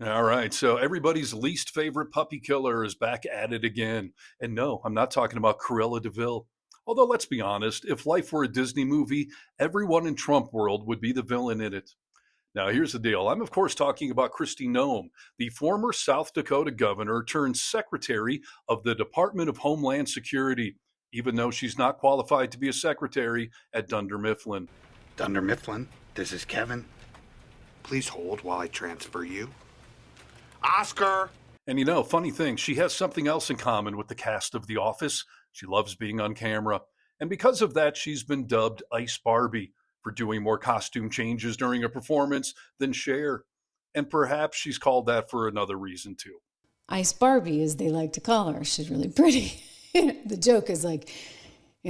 All right, so everybody's least favorite puppy killer is back at it again. And no, I'm not talking about Cruella de Vil. Although, let's be honest, if life were a Disney movie, everyone in Trump world would be the villain in it. Now, here's the deal. I'm, of course, talking about Kristi Noem, the former South Dakota governor turned secretary of the Department of Homeland Security, even though she's not qualified to be a secretary at Dunder Mifflin. Dunder Mifflin, this is Kevin. Please hold while I transfer you. Oscar! And funny thing, she has something else in common with the cast of The Office. She loves being on camera. And because of that, she's been dubbed Ice Barbie for doing more costume changes during a performance than Cher. And perhaps she's called that for another reason, too. Ice Barbie, as they like to call her. She's really pretty. The joke is like,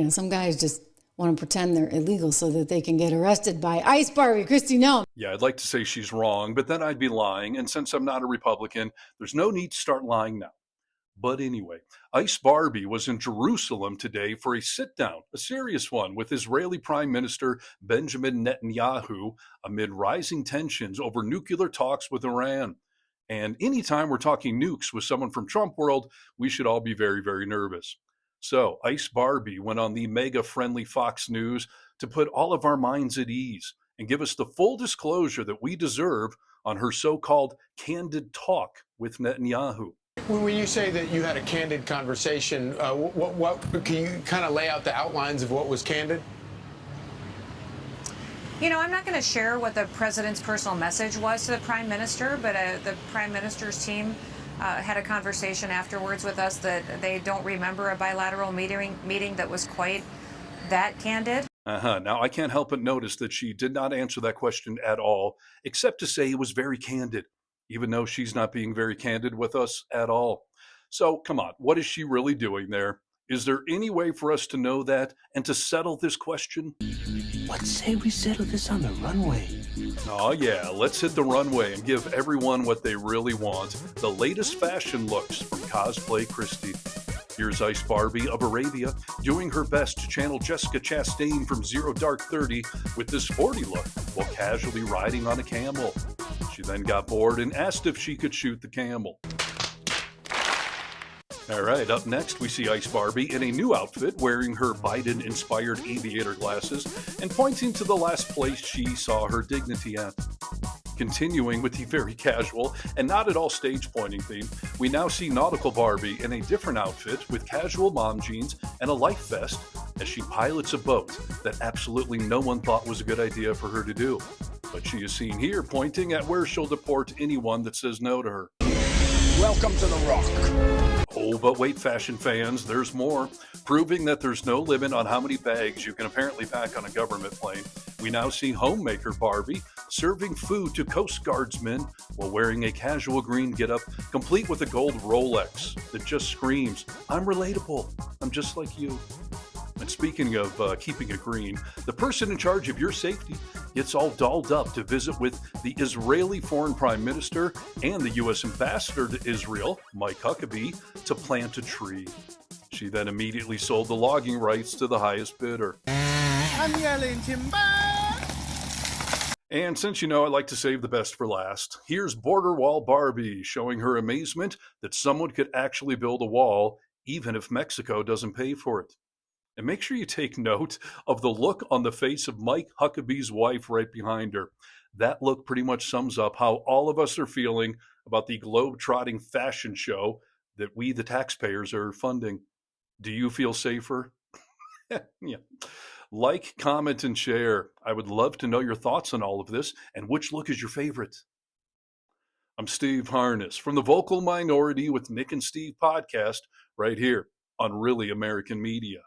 some guys just want to pretend they're illegal so that they can get arrested by Ice Barbie, Kristi Noem. Yeah, I'd like to say she's wrong, but then I'd be lying. And since I'm not a Republican, there's no need to start lying now. But anyway, Ice Barbie was in Jerusalem today for a sit down, a serious one, with Israeli Prime Minister Benjamin Netanyahu amid rising tensions over nuclear talks with Iran. And anytime we're talking nukes with someone from Trump world, we should all be very, very nervous. So Ice Barbie went on the mega friendly Fox News to put all of our minds at ease and give us the full disclosure that we deserve on her so-called candid talk with Netanyahu. When you say that you had a candid conversation, what can you kind of lay out the outlines of what was candid? I'm not going to share what the president's personal message was to the prime minister, but the prime minister's team had a conversation afterwards with us that they don't remember a bilateral meeting that was quite that candid. Now, I can't help but notice that she did not answer that question at all, except to say it was very candid, even though she's not being very candid with us at all. So, come on, what is she really doing there? Is there any way for us to know that and to settle this question? Let's say we settle this on the runway. Oh, yeah, let's hit the runway and give everyone what they really want, the latest fashion looks from Cosplay Kristi. Here's Ice Barbie of Arabia doing her best to channel Jessica Chastain from Zero Dark 30 with this 40 look while casually riding on a camel. She then got bored and asked if she could shoot the camel. All right, up next, we see Ice Barbie in a new outfit wearing her Biden-inspired aviator glasses and pointing to the last place she saw her dignity at. Continuing with the very casual and not at all stage-pointing theme, we now see Nautical Barbie in a different outfit with casual mom jeans and a life vest as she pilots a boat that absolutely no one thought was a good idea for her to do. But she is seen here pointing at where she'll deport anyone that says no to her. Welcome to the Rock. Oh, but wait, fashion fans, there's more. Proving that there's no limit on how many bags you can apparently pack on a government plane, we now see homemaker Barbie serving food to Coast Guardsmen while wearing a casual green getup, complete with a gold Rolex that just screams, "I'm relatable. I'm just like you." And speaking of keeping it green, the person in charge of your safety gets all dolled up to visit with the Israeli foreign prime minister and the U.S. ambassador to Israel, Mike Huckabee, to plant a tree. She then immediately sold the logging rights to the highest bidder. I'm yelling timber! And since I like to save the best for last, here's Border Wall Barbie showing her amazement that someone could actually build a wall even if Mexico doesn't pay for it. And make sure you take note of the look on the face of Mike Huckabee's wife right behind her. That look pretty much sums up how all of us are feeling about the globe-trotting fashion show that we, the taxpayers, are funding. Do you feel safer? Yeah. Like, comment, and share. I would love to know your thoughts on all of this and which look is your favorite. I'm Steve Harness from the Vocal Minority with Nick and Steve podcast right here on Really American Media.